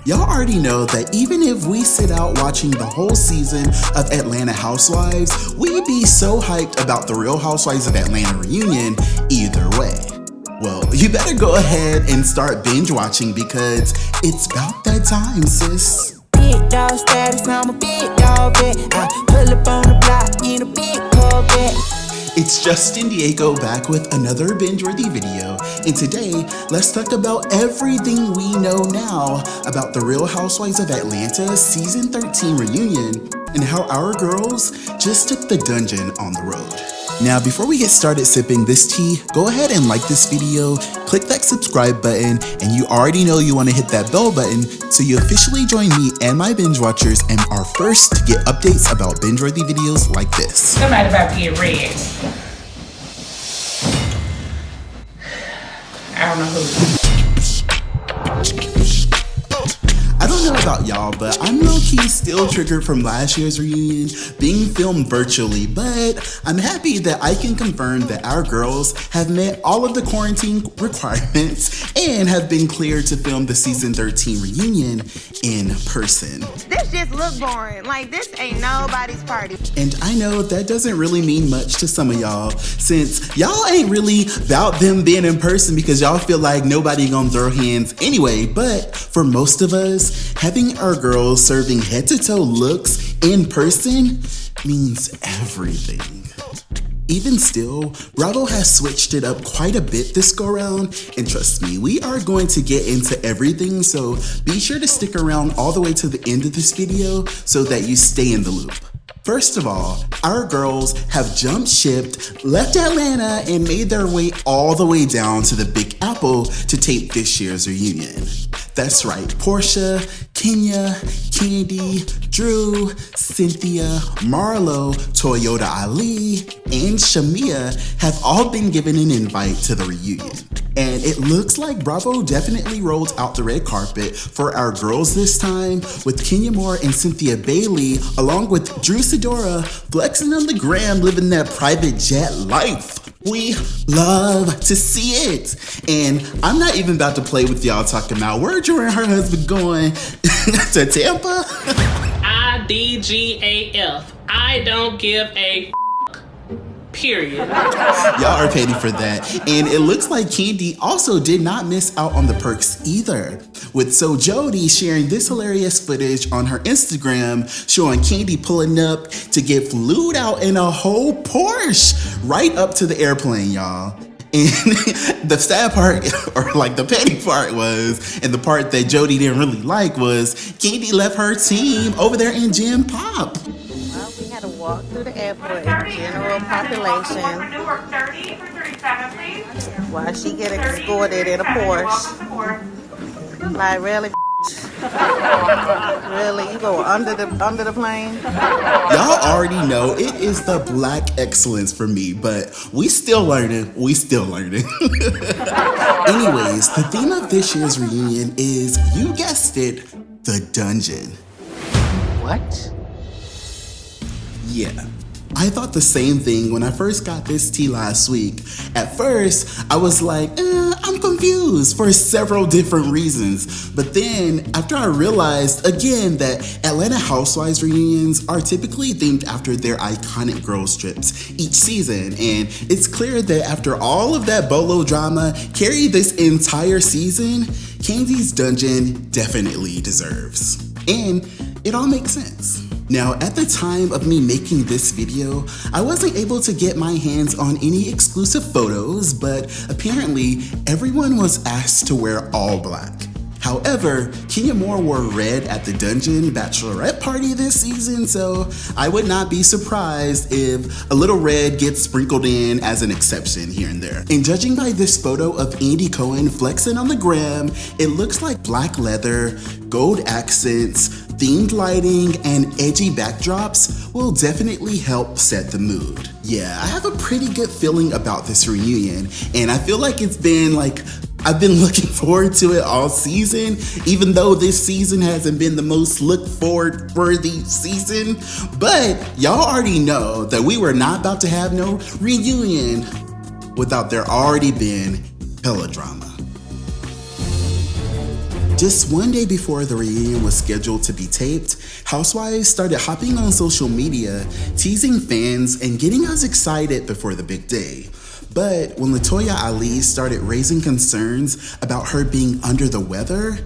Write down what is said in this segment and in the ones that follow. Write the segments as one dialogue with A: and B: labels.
A: Y'all already know that even if we sit out watching the whole season of Atlanta Housewives, we'd be so hyped about the Real Housewives of Atlanta reunion either way. Well, you better go ahead and start binge watching because it's about that time, sis.
B: Big dog status, I'm a big dog vet. I pull up on the block in a big Corvette.
A: It's Justin Diego back with another Bingeworthy video, and today, let's talk about everything we know now about the Real Housewives of Atlanta Season 13 reunion and how our girls just took the dungeon on the road. Now, before we get started sipping this tea, go ahead and like this video, click that subscribe button, and you already know you want to hit that bell button so you officially join me and my binge watchers and are first to get updates about binge-worthy videos like this.
C: Somebody about to get red. I don't know who.
A: I don't know about y'all, but I'm low-key still triggered from last year's reunion being filmed virtually, but I'm happy that I can confirm that our girls have met all of the quarantine requirements and have been cleared to film the season 13 reunion in person.
D: This just look boring. Like, this ain't nobody's party.
A: And I know that doesn't really mean much to some of y'all, since y'all ain't really about them being in person because y'all feel like nobody gonna throw hands anyway, but for most of us, having our girls serving head-to-toe looks in person means everything. Even still, Bravo has switched it up quite a bit this go-round, and trust me, we are going to get into everything, so be sure to stick around all the way to the end of this video so that you stay in the loop. First of all, our girls have jumped shipped, left Atlanta, and made their way all the way down to the Big Apple to tape this year's reunion. That's right, Portia, Kenya, Candy, Drew, Cynthia, Marlo, Latoya Ali, and Shamia have all been given an invite to the reunion. And it looks like Bravo definitely rolled out the red carpet for our girls this time, with Kenya Moore and Cynthia Bailey, along with Drew Sidora, flexing on the gram, living that private jet life. We love to see it. And I'm not even about to play with y'all talking about where Drew and her husband going to Tampa.
C: IDGAF. I don't give a period.
A: Y'all are petty for that. And it looks like Candy also did not miss out on the perks either, with So Jody sharing this hilarious footage on her Instagram showing Candy pulling up to get flued out in a whole Porsche right up to the airplane, y'all. And the sad part, or like the petty part was, and the part that Jody didn't really like was, Candy left her team over there in Gym Pop.
D: Well, we had to walk through the airport in general population while she get escorted in a Porsche. Like, really? Really? You go under the plane?
A: Y'all already know it is the black excellence for me, but we still learning. Anyways, the theme of this year's reunion is, you guessed it, the dungeon.
D: What?
A: Yeah. I thought the same thing when I first got this tea last week. At first, I was like, I'm confused for several different reasons. But then, after I realized, again, that Atlanta Housewives reunions are typically themed after their iconic girl strips each season. And it's clear that after all of that bolo drama carried this entire season, Candy's dungeon definitely deserves. And it all makes sense. Now, at the time of me making this video, I wasn't able to get my hands on any exclusive photos, but apparently everyone was asked to wear all black. However, Kenya Moore wore red at the Dungeon Bachelorette party this season, so I would not be surprised if a little red gets sprinkled in as an exception here and there. And judging by this photo of Andy Cohen flexing on the gram, it looks like black leather, gold accents, themed lighting, and edgy backdrops will definitely help set the mood. Yeah, I have a pretty good feeling about this reunion, and I feel like it's been I've been looking forward to it all season, even though this season hasn't been the most look forward worthy season. But y'all already know that we were not about to have no reunion without there already been hella drama. Just one day before the reunion was scheduled to be taped, Housewives started hopping on social media, teasing fans and getting us excited before the big day. But when Latoya Ali started raising concerns about her being under the weather,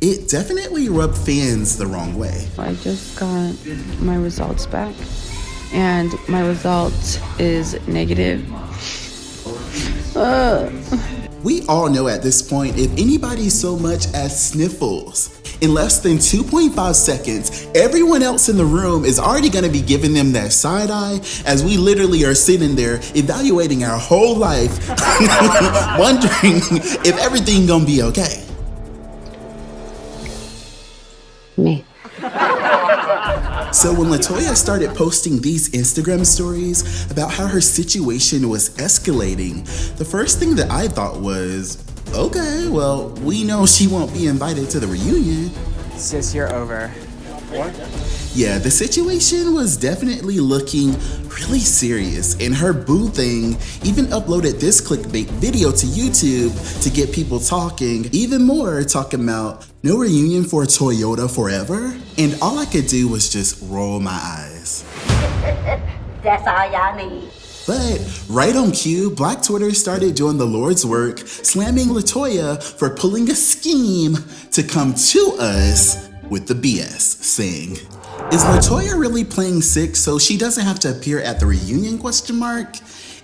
A: it definitely rubbed fans the wrong way.
E: I just got my results back, and my result is negative.
A: We all know at this point, if anybody so much as sniffles, in less than 2.5 seconds, everyone else in the room is already gonna be giving them that side eye as we literally are sitting there evaluating our whole life, wondering if everything gonna be okay.
E: Me.
A: So when Latoya started posting these Instagram stories about how her situation was escalating, the first thing that I thought was, okay, well, we know she won't be invited to the reunion.
F: Sis, you're over. What?
A: Yeah, the situation was definitely looking really serious, and her boo thing even uploaded this clickbait video to YouTube to get people talking, even more talking about no reunion for Toyota forever, and all I could do was just roll my eyes.
G: That's all y'all need.
A: But right on cue, Black Twitter started doing the Lord's work, slamming Latoya for pulling a scheme to come to us with the BS, saying, "Is Latoya really playing sick so she doesn't have to appear at the reunion, ?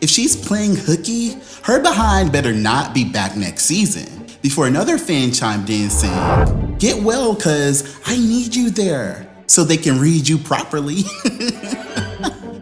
A: If she's playing hooky, her behind better not be back next season." Before another fan chimed in saying, "Get well, cause I need you there so they can read you properly."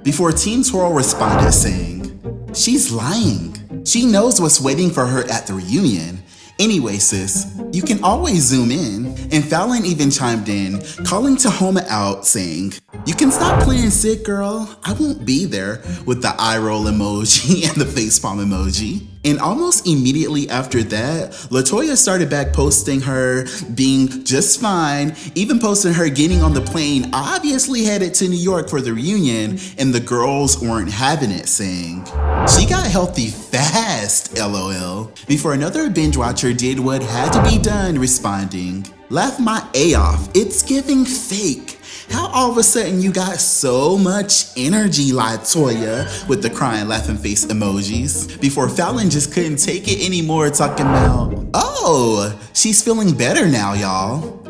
A: Before Team Twirl responded saying, "She's lying. She knows what's waiting for her at the reunion. Anyway, sis, you can always zoom in." And Fallon even chimed in, calling Tahoma out, saying, "You can stop playing sick, girl. I won't be there," with the eye roll emoji and the facepalm emoji. And almost immediately after that, Latoya started back posting her being just fine, even posting her getting on the plane, obviously headed to New York for the reunion, and the girls weren't having it, saying, "She got healthy fast, LOL." Before another binge watcher did what had to be done, responding, "Laugh my A off, it's giving fake. How all of a sudden you got so much energy, Latoya," with the crying laughing face emojis. Before Fallon just couldn't take it anymore, talking about, "Oh, she's feeling better now, y'all,"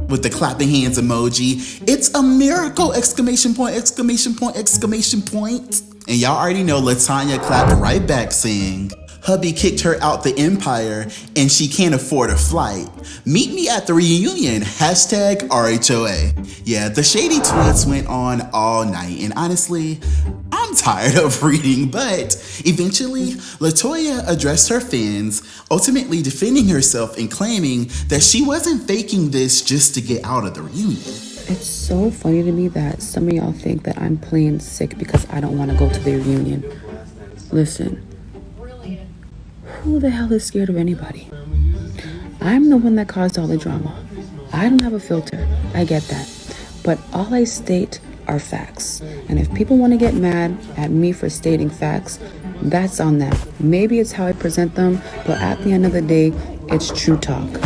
A: with the clapping hands emoji. "It's a miracle, exclamation point, exclamation point, exclamation point." And y'all already know Latanya clapped right back saying, "Hubby kicked her out the empire and she can't afford a flight. Meet me at the reunion, hashtag RHOA." Yeah, the shady tweets went on all night, and honestly, I'm tired of reading, but eventually, Latoya addressed her fans, ultimately defending herself and claiming that she wasn't faking this just to get out of the reunion.
E: It's so funny to me that some of y'all think that I'm playing sick because I don't want to go to the reunion. Listen. Who the hell is scared of anybody? I'm the one that caused all the drama. I don't have a filter. I get that. But all I state are facts. And if people want to get mad at me for stating facts, that's on them. Maybe it's how I present them, but at the end of the day, it's true talk.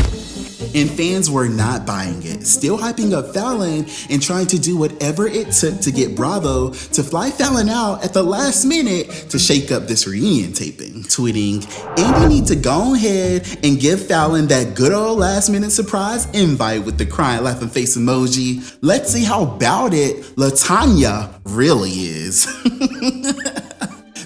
A: And fans were not buying it, still hyping up Fallon and trying to do whatever it took to get Bravo to fly Fallon out at the last minute to shake up this reunion taping. Tweeting, "And you need to go ahead and give Fallon that good old last minute surprise invite," with the crying laughing face emoji. "Let's see how bout it Latanya really is."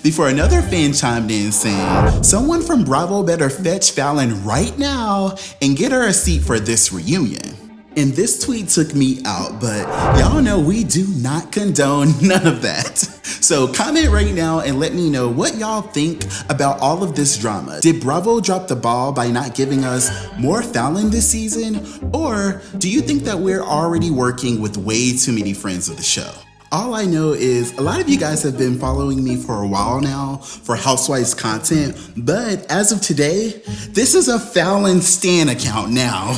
A: Before another fan chimed in saying, "Someone from Bravo better fetch Fallon right now and get her a seat for this reunion." And this tweet took me out, but y'all know we do not condone none of that. So comment right now and let me know what y'all think about all of this drama. Did Bravo drop the ball by not giving us more Fallon this season? Or do you think that we're already working with way too many friends of the show? All I know is a lot of you guys have been following me for a while now for Housewives content, but as of today, this is a Fallon Stan account now.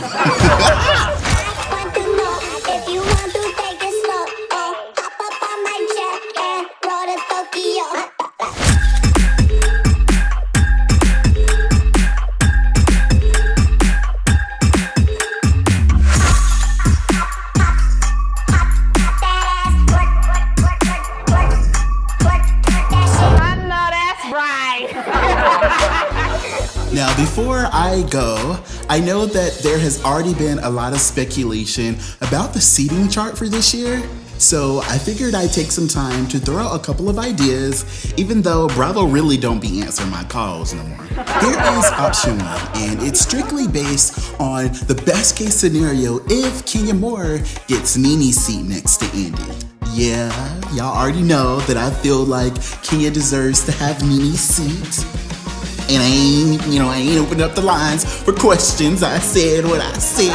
A: Now, before I go, I know that there has already been a lot of speculation about the seating chart for this year. So I figured I'd take some time to throw out a couple of ideas, even though Bravo really don't be answering my calls no more. Here is option 1, and it's strictly based on the best case scenario if Kenya Moore gets Nene's seat next to Andy. Yeah, y'all already know that I feel like Kenya deserves to have Nene's seat. And I ain't opened up the lines for questions. I said what I said.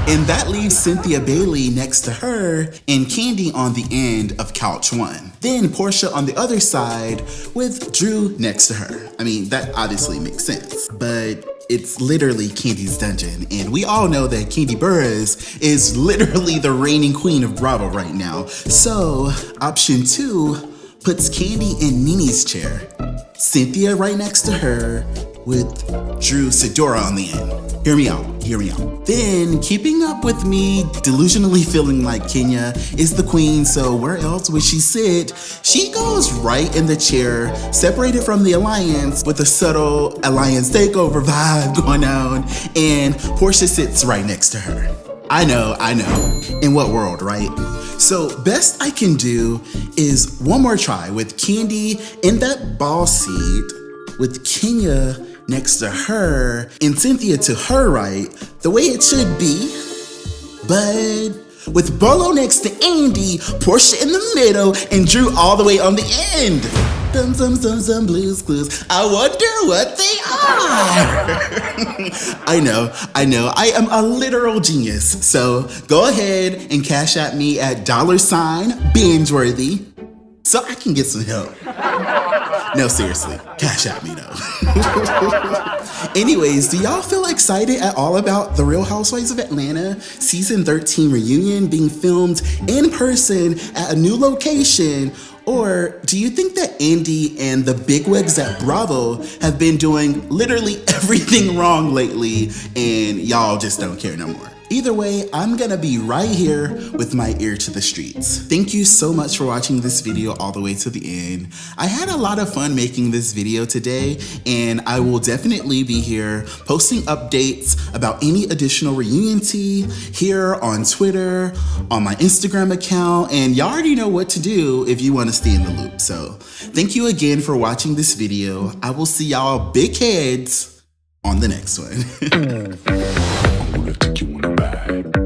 A: And that leaves Cynthia Bailey next to her and Candy on the end of couch 1. Then Portia on the other side with Drew next to her. I mean, that obviously makes sense, but it's literally Candy's dungeon. And we all know that Candy Burris is literally the reigning queen of Bravo right now. So option 2 puts Candy in Nene's chair. Cynthia right next to her with Drew Sidora on the end. Hear me out. Then, keeping up with me, delusionally feeling like Kenya is the queen, so where else would she sit? She goes right in the chair, separated from the alliance with a subtle alliance takeover vibe going on, and Portia sits right next to her. I know. In what world, right? So best I can do is one more try with Candy in that ball seat, with Kenya next to her, and Cynthia to her right, the way it should be. But with Bolo next to Andy, Portia in the middle, and Drew all the way on the end. Some blues clues. I wonder what they are. I know. I am a literal genius. So go ahead and cash at me at $Bingeworthy so I can get some help. No, seriously, cash at me though. Anyways, do y'all feel excited at all about the Real Housewives of Atlanta season 13 reunion being filmed in person at a new location? Or do you think that Andy and the bigwigs at Bravo have been doing literally everything wrong lately and y'all just don't care no more? Either way, I'm gonna be right here with my ear to the streets. Thank you so much for watching this video all the way to the end. I had a lot of fun making this video today, and I will definitely be here posting updates about any additional reunion tea here on Twitter, on my Instagram account, and y'all already know what to do if you want to stay in the loop. So thank you again for watching this video. I will see y'all big heads on the next one.
H: Think you wanna bag.